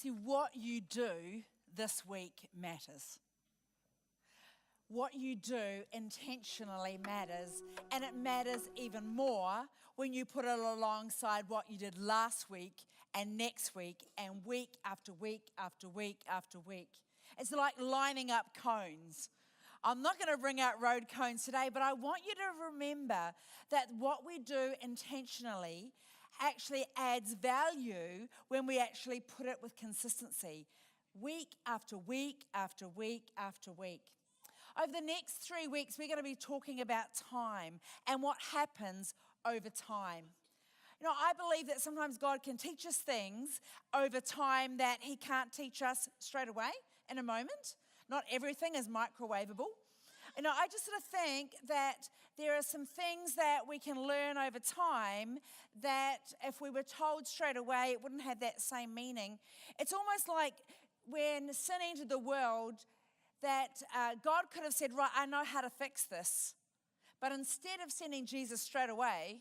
See, what you do this week matters. What you do intentionally matters, and it matters even more when you put it alongside what you did last week and next week and week after week after week after week. It's like lining up cones. I'm not going to bring out road cones today, but I want you to remember that what we do intentionally actually adds value when we actually put it with consistency, week after week after week after week. Over the next 3 weeks, we're going to be talking about time and what happens over time. You know, I believe that sometimes God can teach us things over time that He can't teach us straight away in a moment. Not everything is microwavable. You know, I just sort of think that there are some things that we can learn over time that if we were told straight away, it wouldn't have that same meaning. It's almost like when sin entered the world, that God could have said, right, I know how to fix this. But instead of sending Jesus straight away,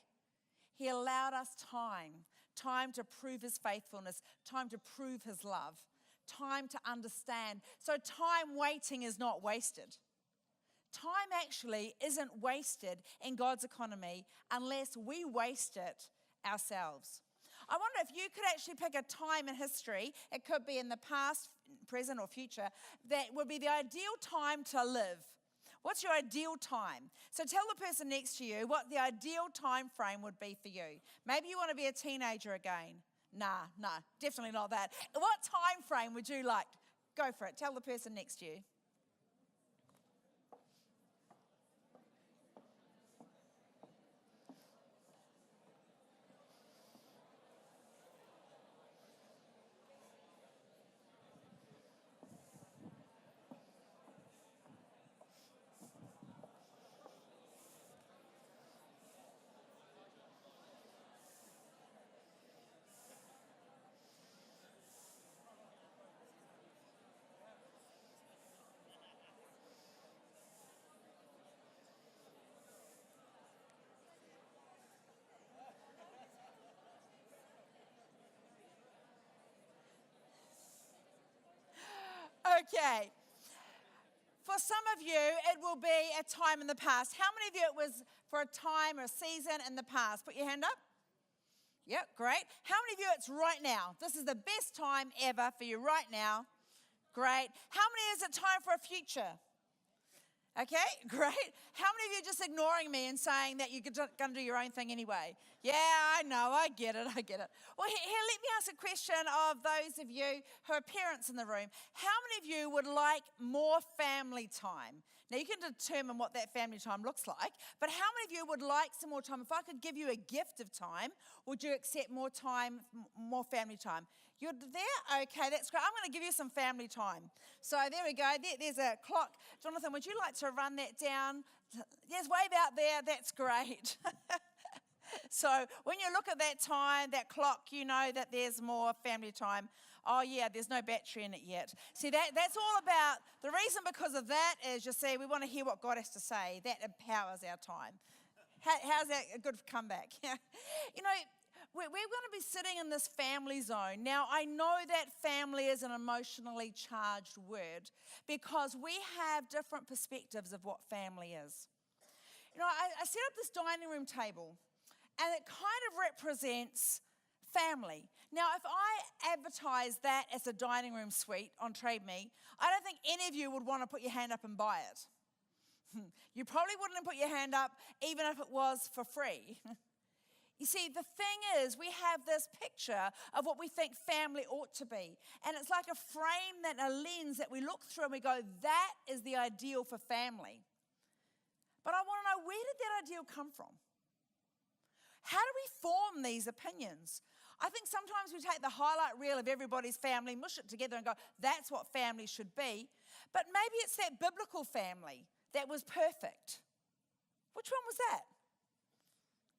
He allowed us time to prove His faithfulness, time to prove His love, time to understand. So time waiting is not wasted. Time actually isn't wasted in God's economy unless we waste it ourselves. I wonder if you could actually pick a time in history, it could be in the past, present or future, that would be the ideal time to live. What's your ideal time? So tell the person next to you what the ideal time frame would be for you. Maybe you want to be a teenager again. Nah, definitely not that. What time frame would you like? Go for it. Tell the person next to you. Okay. For some of you, it will be a time in the past. How many of you it was for a time or a season in the past? Put your hand up. Yep, great. How many of you it's right now? This is the best time ever for you right now. Great. How many is it time for a future? Okay, great. How many of you are just ignoring me and saying that you're going to do your own thing anyway? Yeah, I know, I get it. Well, here, let me ask a question of those of you who are parents in the room. How many of you would like more family time? Now, you can determine what that family time looks like, but how many of you would like some more time? If I could give you a gift of time, would you accept more time, more family time? You're there? Okay, that's great. I'm going to give you some family time. So there we go. There's a clock. Jonathan, would you like to run that down? There's wave out there. That's great. So when you look at that time, that clock, you know that there's more family time. Oh yeah, there's no battery in it yet. See, that's all about, the reason because of that is, you see, we want to hear what God has to say. That empowers our time. How's that a good comeback? You know, we're going to be sitting in this family zone. Now, I know that family is an emotionally charged word because we have different perspectives of what family is. You know, I set up this dining room table, and it kind of represents family. Now, if I advertise that as a dining room suite on Trade Me, I don't think any of you would want to put your hand up and buy it. You probably wouldn't put your hand up even if it was for free. You see, the thing is, we have this picture of what we think family ought to be. And it's like a frame, a lens that we look through and we go, that is the ideal for family. But I want to know, where did that ideal come from? How do we form these opinions? I think sometimes we take the highlight reel of everybody's family, mush it together and go, that's what family should be. But maybe it's that biblical family that was perfect. Which one was that?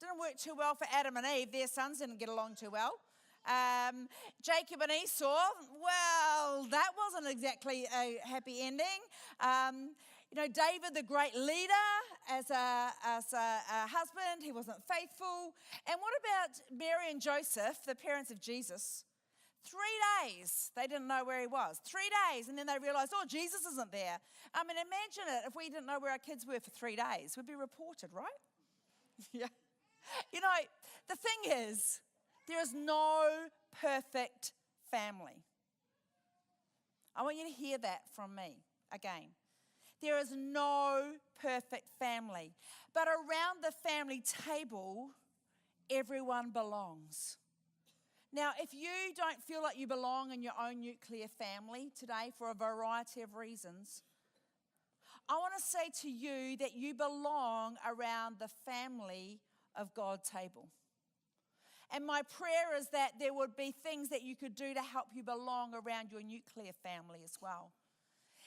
Didn't work too well for Adam and Eve. Their sons didn't get along too well. Jacob and Esau, well, that wasn't exactly a happy ending. You know, David, the great leader, as a husband, he wasn't faithful. And what about Mary and Joseph, the parents of Jesus? 3 days, they didn't know where he was. 3 days, and then they realized, oh, Jesus isn't there. I mean, imagine it if we didn't know where our kids were for 3 days. We'd be reported, right? Yeah. You know, the thing is, there is no perfect family. I want you to hear that from me again. There is no perfect family. But around the family table, everyone belongs. Now, if you don't feel like you belong in your own nuclear family today for a variety of reasons, I want to say to you that you belong around the family of God table. And my prayer is that there would be things that you could do to help you belong around your nuclear family as well.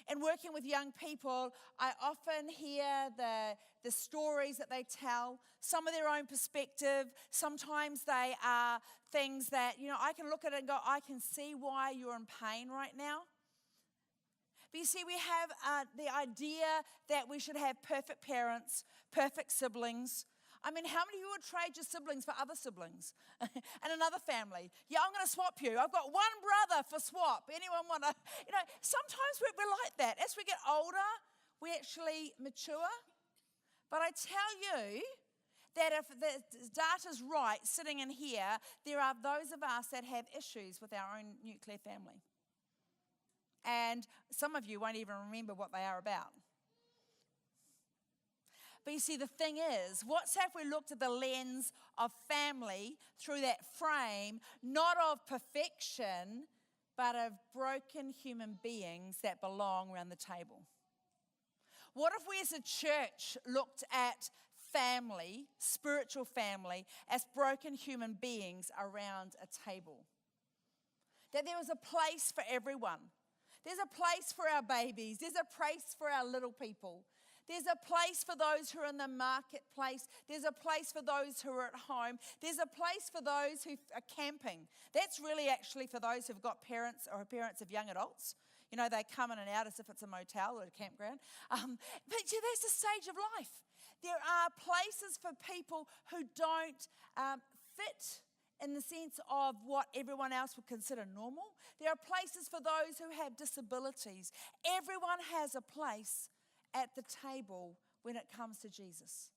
And working with young people, I often hear the stories that they tell, some of their own perspective. Sometimes they are things that, I can look at it and go, I can see why you're in pain right now. But you see, we have the idea that we should have perfect parents, perfect siblings. I mean, how many of you would trade your siblings for other siblings and another family? Yeah, I'm going to swap you. I've got one brother for swap. Anyone want to? Sometimes we're like that. As we get older, we actually mature. But I tell you that if the data's right, sitting in here, there are those of us that have issues with our own nuclear family. And some of you won't even remember what they are about. But you see, the thing is, what's if we looked at the lens of family through that frame, not of perfection, but of broken human beings that belong around the table? What if we as a church looked at family, spiritual family, as broken human beings around a table? That there was a place for everyone. There's a place for our babies. There's a place for our little people. There's a place for those who are in the marketplace. There's a place for those who are at home. There's a place for those who are camping. That's really actually for those who've got parents or parents of young adults. They come in and out as if it's a motel or a campground. But that's the stage of life. There are places for people who don't fit in the sense of what everyone else would consider normal. There are places for those who have disabilities. Everyone has a place at the table when it comes to Jesus.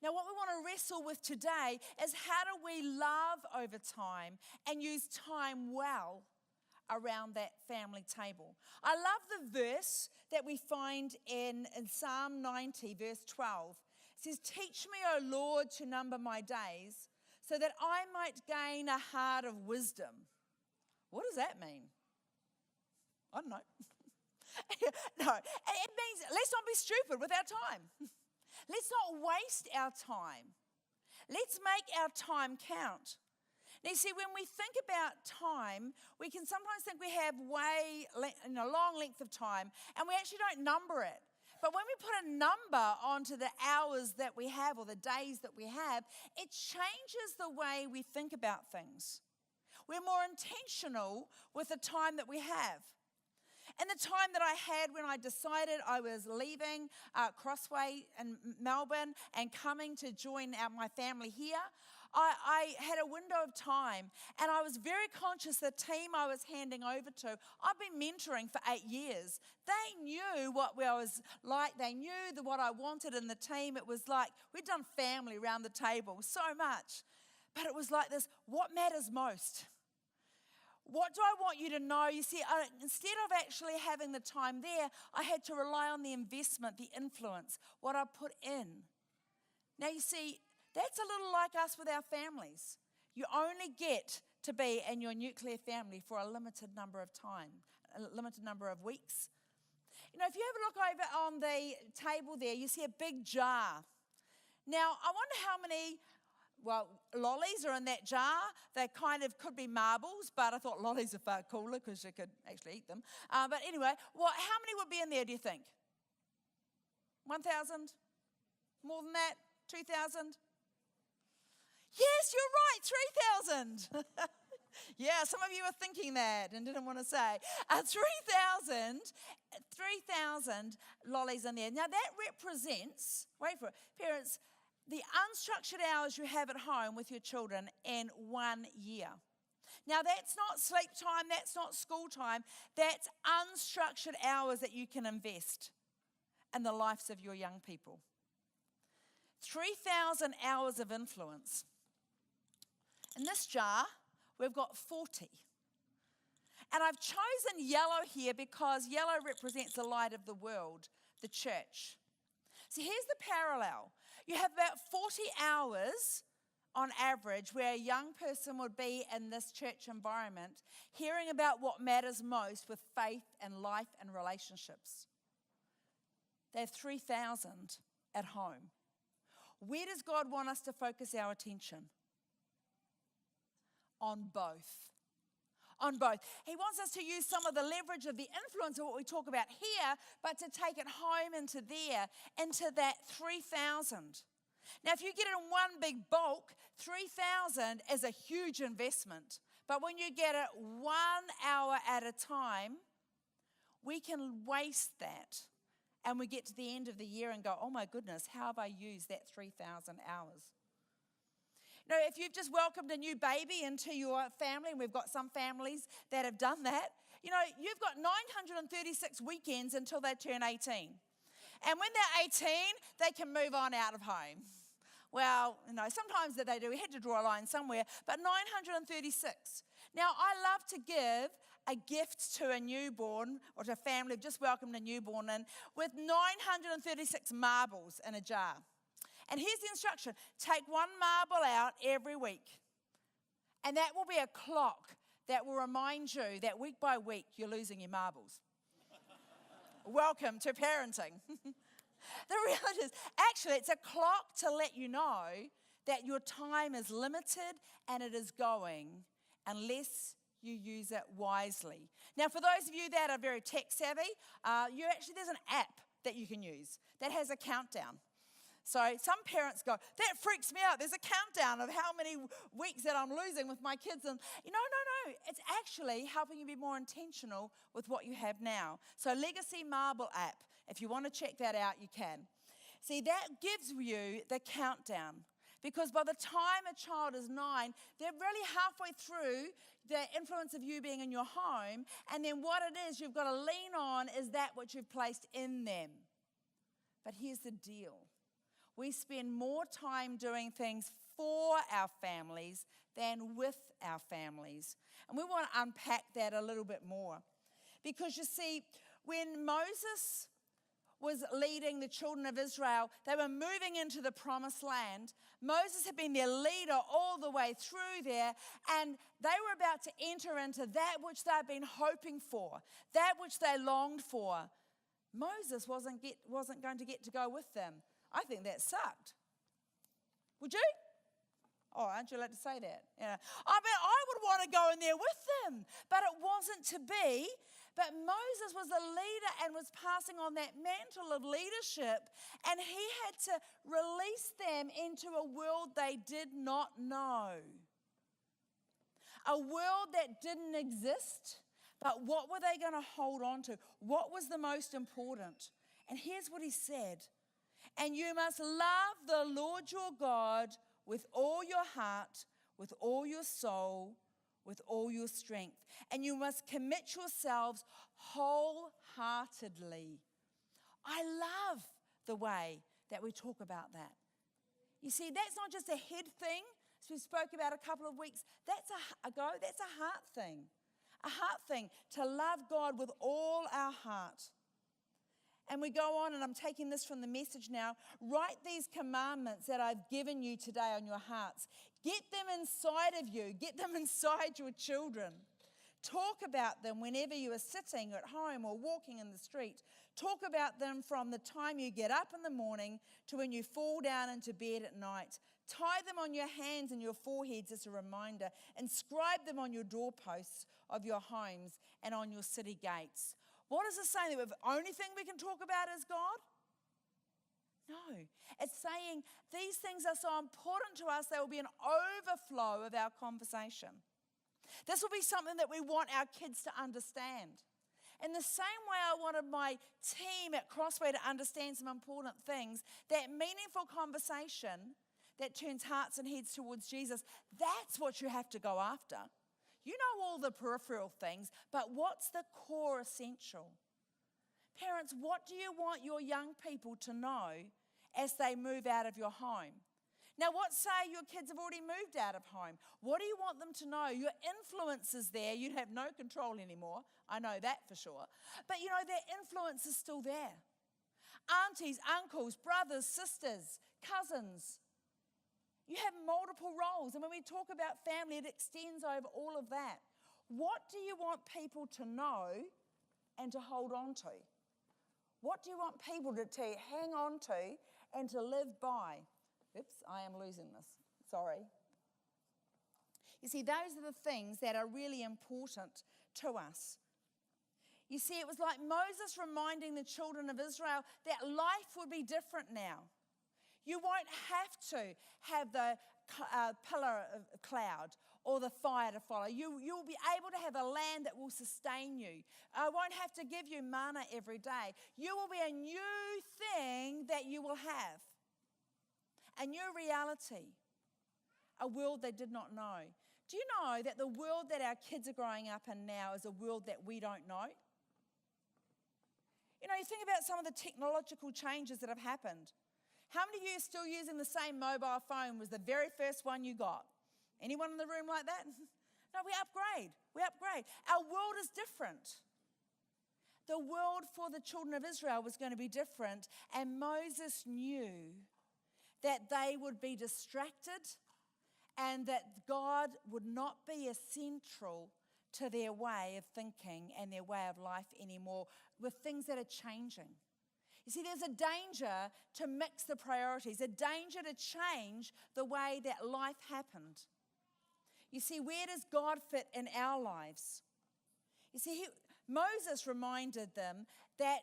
Now, what we want to wrestle with today is how do we love over time and use time well around that family table. I love the verse that we find in Psalm 90, verse 12. It says, "Teach me, O Lord, to number my days, so that I might gain a heart of wisdom." What does that mean? I don't know. No, it means let's not be stupid with our time. Let's not waste our time. Let's make our time count. Now, you see, when we think about time, we can sometimes think we have long length of time, and we actually don't number it. But when we put a number onto the hours that we have or the days that we have, it changes the way we think about things. We're more intentional with the time that we have. And the time that I had when I decided I was leaving Crossway in Melbourne and coming to join my family here, I had a window of time, and I was very conscious the team I was handing over to, I've been mentoring for 8 years. They knew what I was like. They knew what I wanted in the team. It was like we'd done family around the table so much. But it was like this, what matters most? What do I want you to know? You see, instead of actually having the time there, I had to rely on the investment, the influence, what I put in. Now, you see, that's a little like us with our families. You only get to be in your nuclear family for a limited number of time, a limited number of weeks. If you have a look over on the table there, you see a big jar. Now, I wonder how many lollies are in that jar. They kind of could be marbles, but I thought lollies are far cooler because you could actually eat them. But anyway, how many would be in there, do you think? 1,000? More than that? 2,000? Yes, you're right, 3,000. Yeah, some of you were thinking that and didn't want to say. 3,000 lollies in there. Now that represents, wait for it, parents, the unstructured hours you have at home with your children in 1 year. Now, that's not sleep time, that's not school time, that's unstructured hours that you can invest in the lives of your young people. 3,000 hours of influence. In this jar, we've got 40. And I've chosen yellow here because yellow represents the light of the world, the church. So here's the parallel. You have about 40 hours on average where a young person would be in this church environment hearing about what matters most with faith and life and relationships. They have 3,000 at home. Where does God want us to focus our attention? On both. On both. He wants us to use some of the leverage of the influence of what we talk about here, but to take it home into there, into that 3,000. Now, if you get it in one big bulk, 3,000 is a huge investment. But when you get it 1 hour at a time, we can waste that. And we get to the end of the year and go, oh my goodness, how have I used that 3,000 hours? You know, if you've just welcomed a new baby into your family, and we've got some families that have done that, you know, you've got 936 weekends until they turn 18. And when they're 18, they can move on out of home. Well, you know, sometimes that they do. We had to draw a line somewhere, but 936. Now, I love to give a gift to a newborn or to a family who've just welcomed a newborn in with 936 marbles in a jar. And here's the instruction. Take one marble out every week. And that will be a clock that will remind you that week by week you're losing your marbles. Welcome to parenting. The reality is, actually, it's a clock to let you know that your time is limited and it is going unless you use it wisely. Now, for those of you that are very tech savvy, there's an app that you can use that has a countdown. So some parents go, that freaks me out. There's a countdown of how many weeks that I'm losing with my kids. And no. It's actually helping you be more intentional with what you have now. So Legacy Marble app, if you want to check that out, you can. See, that gives you the countdown. Because by the time a child is 9, they're really halfway through the influence of you being in your home. And then what it is you've got to lean on is that which you've placed in them. But here's the deal. We spend more time doing things for our families than with our families. And we want to unpack that a little bit more. Because you see, when Moses was leading the children of Israel, they were moving into the promised land. Moses had been their leader all the way through there, and they were about to enter into that which they'd been hoping for, that which they longed for. Moses wasn't going to get to go with them. I think that sucked. Would you? Oh, aren't you allowed to say that? Yeah. I mean, I would want to go in there with them, but it wasn't to be. But Moses was a leader and was passing on that mantle of leadership, and he had to release them into a world they did not know. A world that didn't exist, but what were they going to hold on to? What was the most important? And here's what he said. And you must love the Lord your God with all your heart, with all your soul, with all your strength. And you must commit yourselves wholeheartedly. I love the way that we talk about that. You see, that's not just a head thing, as we spoke about a couple of weeks that's a heart thing. A heart thing, to love God with all our heart. And we go on, and I'm taking this from the Message now. Write these commandments that I've given you today on your hearts. Get them inside of you. Get them inside your children. Talk about them whenever you are sitting at home or walking in the street. Talk about them from the time you get up in the morning to when you fall down into bed at night. Tie them on your hands and your foreheads as a reminder. Inscribe them on your doorposts of your homes and on your city gates. What is it saying? That the only thing we can talk about is God? No. It's saying these things are so important to us, there will be an overflow of our conversation. This will be something that we want our kids to understand. In the same way I wanted my team at Crossway to understand some important things, that meaningful conversation that turns hearts and heads towards Jesus, that's what you have to go after. You know all the peripheral things, but what's the core essential? Parents, what do you want your young people to know as they move out of your home? Now, what say your kids have already moved out of home? What do you want them to know? Your influence is there. You have no control anymore. I know that for sure. But you know, their influence is still there. Aunties, uncles, brothers, sisters, cousins. You have multiple roles. And when we talk about family, it extends over all of that. What do you want people to know and to hold on to? What do you want people to hang on to and to live by? Oops, I am losing this. Sorry. You see, those are the things that are really important to us. You see, it was like Moses reminding the children of Israel that life would be different now. You won't have to have the pillar of cloud or the fire to follow. You'll be able to have a land that will sustain you. I won't have to give you manna every day. You will be a new thing that you will have. A new reality. A world they did not know. Do you know that the world that our kids are growing up in now is a world that we don't know? You know, you think about some of the technological changes that have happened. How many of you are still using the same mobile phone was the very first one you got? Anyone in the room like that? No, we upgrade. We upgrade. Our world is different. The world for the children of Israel was going to be different, and Moses knew that they would be distracted and that God would not be essential to their way of thinking and their way of life anymore with things that are changing. You see, there's a danger to mix the priorities, a danger to change the way that life happened. You see, where does God fit in our lives? You see, Moses reminded them that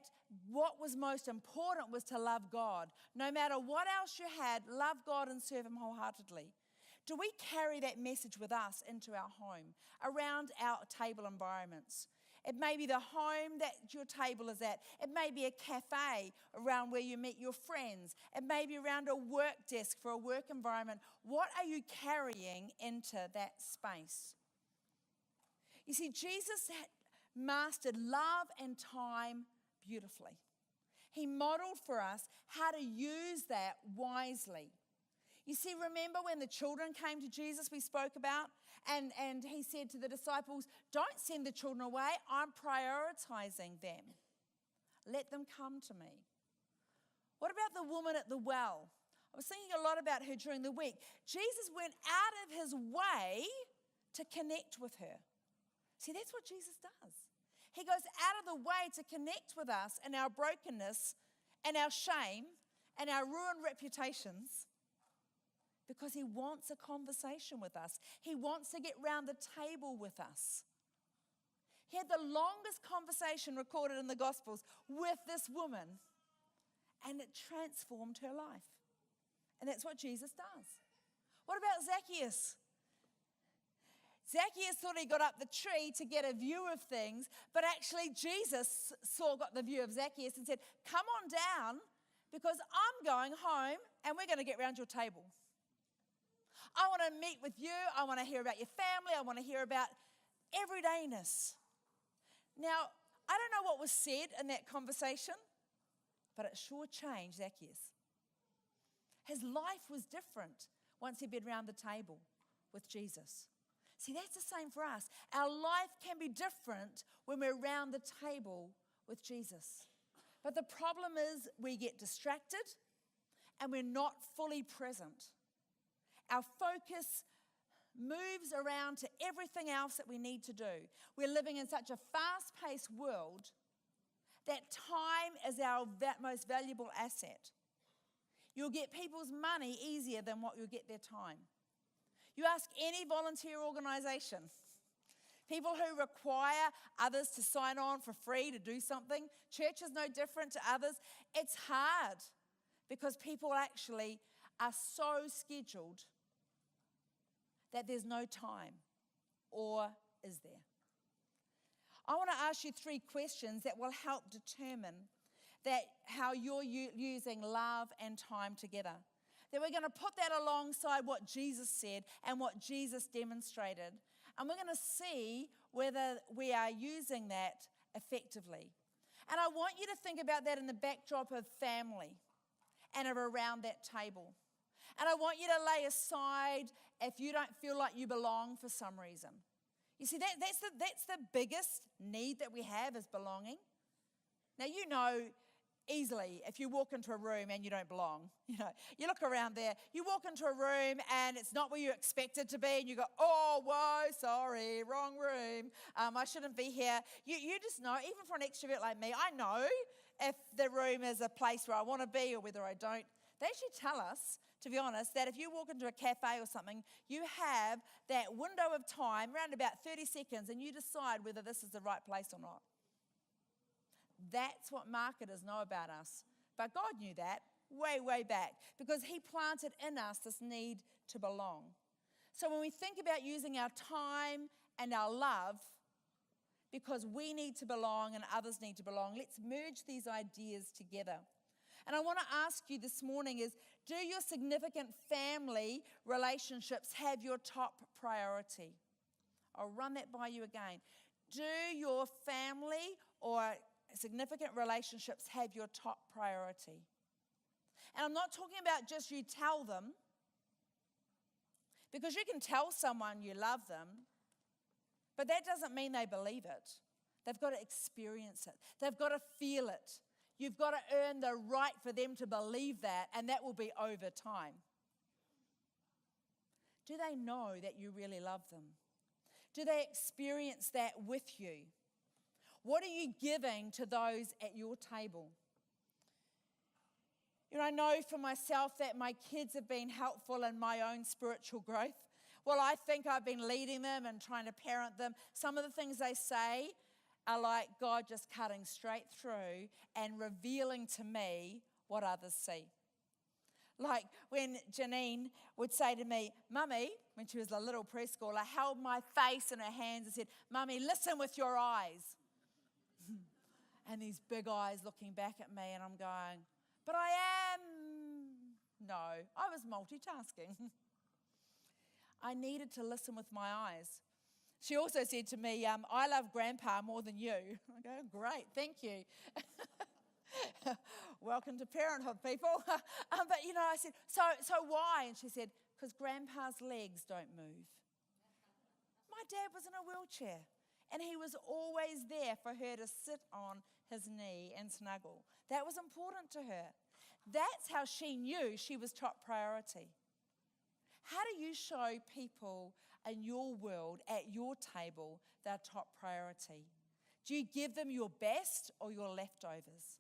what was most important was to love God. No matter what else you had, love God and serve Him wholeheartedly. Do we carry that message with us into our home, around our table environments? It may be the home that your table is at. It may be a cafe around where you meet your friends. It may be around a work desk for a work environment. What are you carrying into that space? You see, Jesus mastered love and time beautifully. He modeled for us how to use that wisely. You see, remember when the children came to Jesus we spoke about? And he said to the disciples, don't send the children away. I'm prioritizing them. Let them come to me. What about the woman at the well? I was thinking a lot about her during the week. Jesus went out of his way to connect with her. See, that's what Jesus does. He goes out of the way to connect with us in our brokenness and our shame and our ruined reputations, because he wants a conversation with us. He wants to get round the table with us. He had the longest conversation recorded in the Gospels with this woman, and it transformed her life. And that's what Jesus does. What about Zacchaeus? Zacchaeus thought he got up the tree to get a view of things, but actually Jesus got the view of Zacchaeus and said, come on down, because I'm going home and we're going to get round your table. I want to meet with you. I want to hear about your family. I want to hear about everydayness. Now, I don't know what was said in that conversation, but it sure changed Zacchaeus. His life was different once he'd been around the table with Jesus. See, that's the same for us. Our life can be different when we're around the table with Jesus. But the problem is we get distracted and we're not fully present. Our focus moves around to everything else that we need to do. We're living in such a fast-paced world that time is our most valuable asset. You'll get people's money easier than what you'll get their time. You ask any volunteer organisation, people who require others to sign on for free to do something, church is no different to others. It's hard because people actually are so scheduled that there's no time, or is there? I want to ask you 3 questions that will help determine how you're using love and time together. That we're going to put that alongside what Jesus said and what Jesus demonstrated. And we're going to see whether we are using that effectively. And I want you to think about that in the backdrop of family and of around that table. And I want you to lay aside if you don't feel like you belong for some reason. You see, that's the biggest need that we have is belonging. Now, you know easily if you walk into a room and you don't belong. You look around there, you walk into a room and it's not where you expect it to be, and you go, oh, whoa, sorry, wrong room. I shouldn't be here. You just know, even for an extrovert like me, I know if the room is a place where I want to be or whether I don't. They actually tell us, to be honest, that if you walk into a cafe or something, you have that window of time, around about 30 seconds, and you decide whether this is the right place or not. That's what marketers know about us. But God knew that way, way back because he planted in us this need to belong. So when we think about using our time and our love because we need to belong and others need to belong, let's merge these ideas together. And I want to ask you this morning is, do your significant family relationships have your top priority? I'll run that by you again. Do your family or significant relationships have your top priority? And I'm not talking about just you tell them, because you can tell someone you love them, but that doesn't mean they believe it. They've got to experience it. They've got to feel it. You've got to earn the right for them to believe that, and that will be over time. Do they know that you really love them? Do they experience that with you? What are you giving to those at your table? I know for myself that my kids have been helpful in my own spiritual growth. Well, I think I've been leading them and trying to parent them. Some of the things they say are like God just cutting straight through and revealing to me what others see. Like when Janine would say to me, Mummy, when she was a little preschooler, held my face in her hands and said, Mummy, listen with your eyes. And these big eyes looking back at me, and I'm going, but I am. No, I was multitasking. I needed to listen with my eyes. She also said to me, I love Grandpa more than you. I go, great, thank you. Welcome to parenthood, people. But, I said, so why? And she said, because Grandpa's legs don't move. My dad was in a wheelchair, and he was always there for her to sit on his knee and snuggle. That was important to her. That's how she knew she was top priority. How do you show people in your world, at your table, their top priority? Do you give them your best or your leftovers?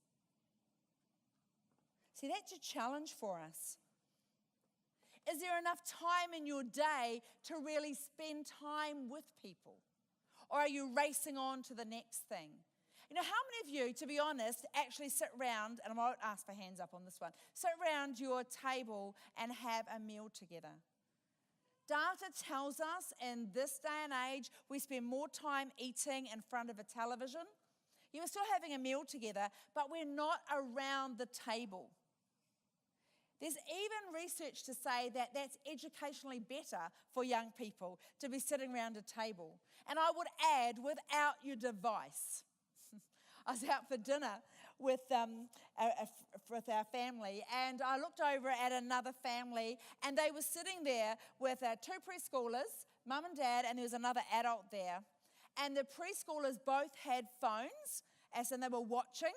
See, that's a challenge for us. Is there enough time in your day to really spend time with people? Or are you racing on to the next thing? How many of you, to be honest, actually sit around, and I won't ask for hands up on this one, sit around your table and have a meal together? Data tells us in this day and age, we spend more time eating in front of a television. You're still having a meal together, but we're not around the table. There's even research to say that that's educationally better for young people to be sitting around a table. And I would add, without your device. I was out for dinner with our family, and I looked over at another family, and they were sitting there with two preschoolers, mum and dad, and there was another adult there. And the preschoolers both had phones, as in they were watching,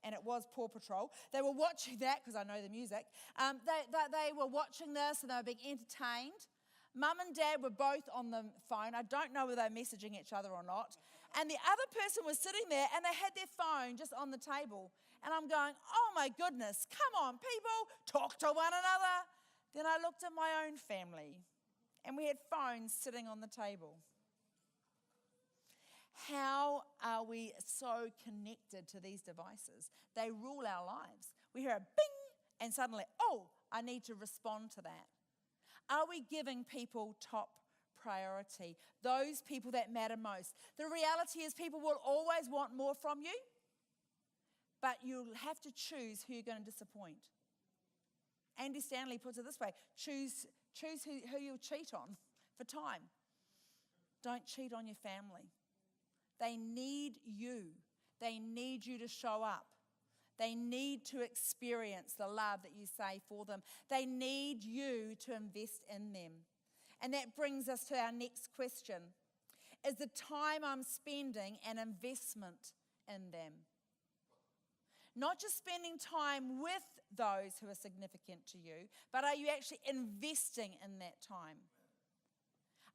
and it was Paw Patrol. They were watching that, because I know the music. They were watching this, and they were being entertained. Mum and dad were both on the phone. I don't know whether they're messaging each other or not. And the other person was sitting there, and they had their phone just on the table. And I'm going, oh my goodness, come on, people, talk to one another. Then I looked at my own family, and we had phones sitting on the table. How are we so connected to these devices? They rule our lives. We hear a bing, and suddenly, oh, I need to respond to that. Are we giving people top priority? Those people that matter most. The reality is people will always want more from you, but you'll have to choose who you're going to disappoint. Andy Stanley puts it this way, choose who you'll cheat on for time. don't cheat on your family. They need you. They need you to show up. They need to experience the love that you say for them. They need you to invest in them. And that brings us to our next question. Is the time I'm spending an investment in them? Not just spending time with those who are significant to you, but are you actually investing in that time?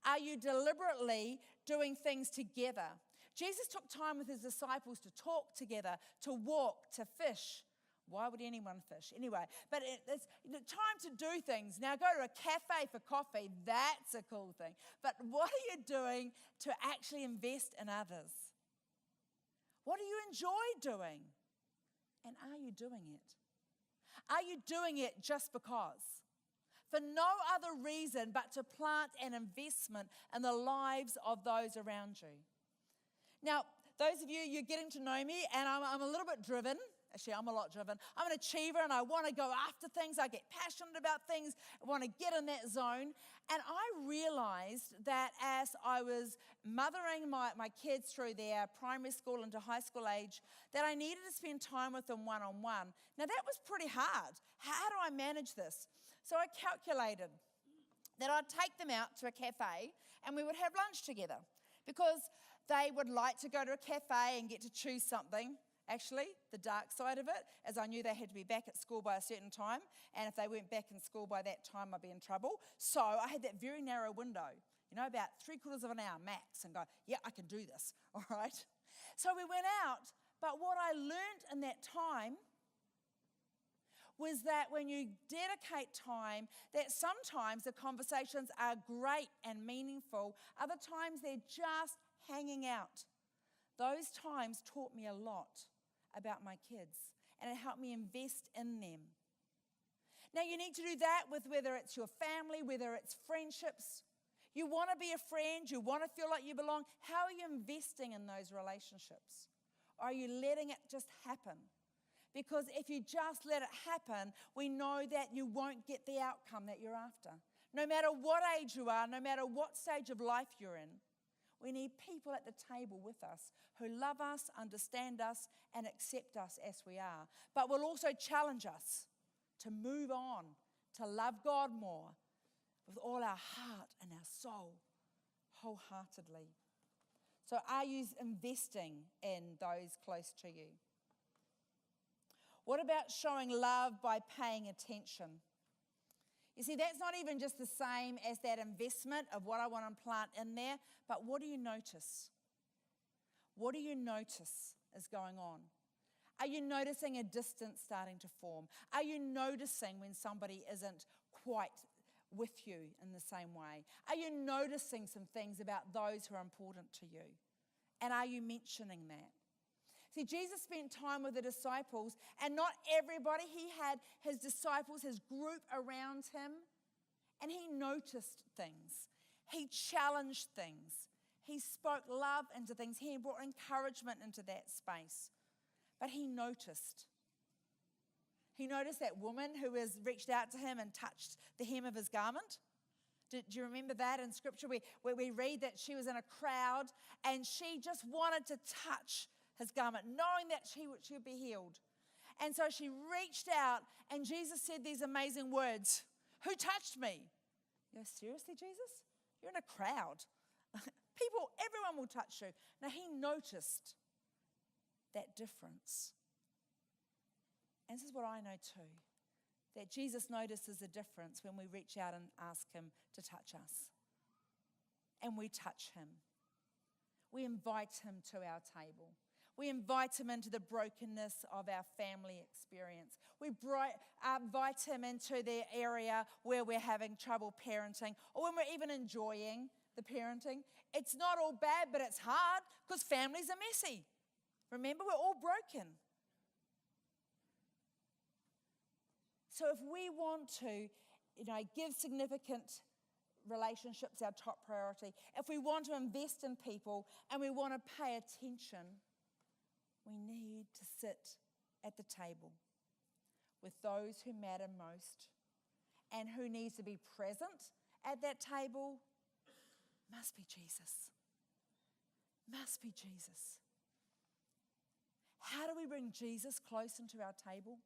Are you deliberately doing things together? Jesus took time with his disciples to talk together, to walk, to fish. Why would anyone fish? Anyway, but it's time to do things. Now go to a cafe for coffee. That's a cool thing. But what are you doing to actually invest in others? What do you enjoy doing? And are you doing it? Are you doing it just because? For no other reason but to plant an investment in the lives of those around you. Now, those of you, you're getting to know me, and I'm a little bit driven. Actually, I'm a lot driven. I'm an achiever, and I want to go after things. I get passionate about things. I want to get in that zone. And I realized that as I was mothering my kids through their primary school into high school age, that I needed to spend time with them one-on-one. Now, that was pretty hard. How do I manage this? So I calculated that I'd take them out to a cafe, and we would have lunch together, because they would like to go to a cafe and get to choose something. Actually, the dark side of it is I knew they had to be back at school by a certain time, and if they weren't back in school by that time, I'd be in trouble. So I had that very narrow window, about 3/4 of an hour max, and go, yeah, I can do this, all right? So we went out, but what I learned in that time was that when you dedicate time, that sometimes the conversations are great and meaningful, other times they're just hanging out. Those times taught me a lot about my kids, and it helped me invest in them. Now, you need to do that with whether it's your family, whether it's friendships. You want to be a friend, you want to feel like you belong. How are you investing in those relationships? Or are you letting it just happen? Because if you just let it happen, we know that you won't get the outcome that you're after. No matter what age you are, no matter what stage of life you're in, we need people at the table with us who love us, understand us, and accept us as we are. But will also challenge us to move on, to love God more with all our heart and our soul, wholeheartedly. So are you investing in those close to you? What about showing love by paying attention? You see, that's not even just the same as that investment of what I want to plant in there, but what do you notice? What do you notice is going on? Are you noticing a distance starting to form? Are you noticing when somebody isn't quite with you in the same way? Are you noticing some things about those who are important to you? And are you mentioning that? See, Jesus spent time with the disciples, and not everybody. He had his disciples, his group around him, and he noticed things. He challenged things. He spoke love into things. He brought encouragement into that space. But he noticed. He noticed that woman who has reached out to him and touched the hem of his garment. Do you remember that in Scripture where we read that she was in a crowd and she just wanted to touch his garment, knowing that she would be healed. And so she reached out, and Jesus said these amazing words. Who touched me? Seriously, Jesus? You're in a crowd. Everyone will touch you. Now, he noticed that difference. And this is what I know too, that Jesus notices the difference when we reach out and ask him to touch us. And we touch him. We invite him to our table. We invite him into the brokenness of our family experience. We invite him into the area where we're having trouble parenting, or when we're even enjoying the parenting. It's not all bad, but it's hard because families are messy. Remember, we're all broken. So if we want to, give significant relationships our top priority, if we want to invest in people and we want to pay attention, we need to sit at the table with those who matter most, and who needs to be present at that table must be Jesus. must be Jesus. How do we bring Jesus close into our table?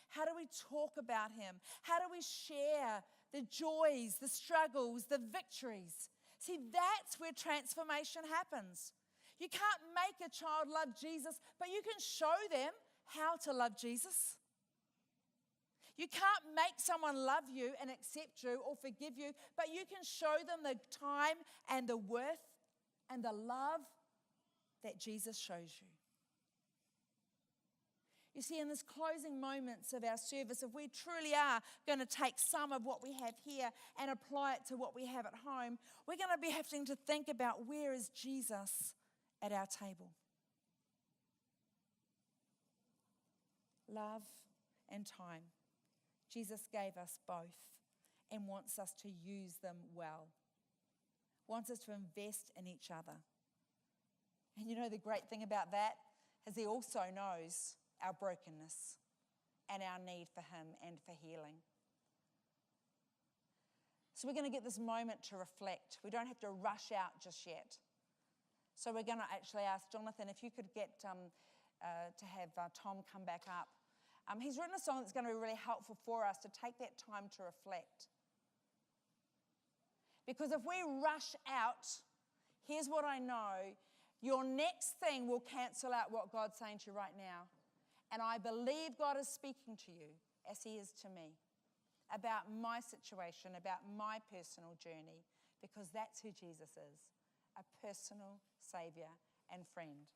How do we talk about him? How do we share the joys, the struggles, the victories? See, that's where transformation happens. You can't make a child love Jesus, but you can show them how to love Jesus. You can't make someone love you and accept you or forgive you, but you can show them the time and the worth and the love that Jesus shows you. You see, in this closing moments of our service, if we truly are going to take some of what we have here and apply it to what we have at home, we're going to be having to think about, where is Jesus at our table? Love and time. Jesus gave us both and wants us to use them well. Wants us to invest in each other. And you know the great thing about that is he also knows our brokenness and our need for him and for healing. So we're going to get this moment to reflect. We don't have to rush out just yet. So we're going to actually ask Jonathan if you could get to have Tom come back up. He's written a song that's going to be really helpful for us to take that time to reflect. Because if we rush out, here's what I know, your next thing will cancel out what God's saying to you right now. And I believe God is speaking to you, as he is to me, about my situation, about my personal journey, because that's who Jesus is, a personal Saviour and friend.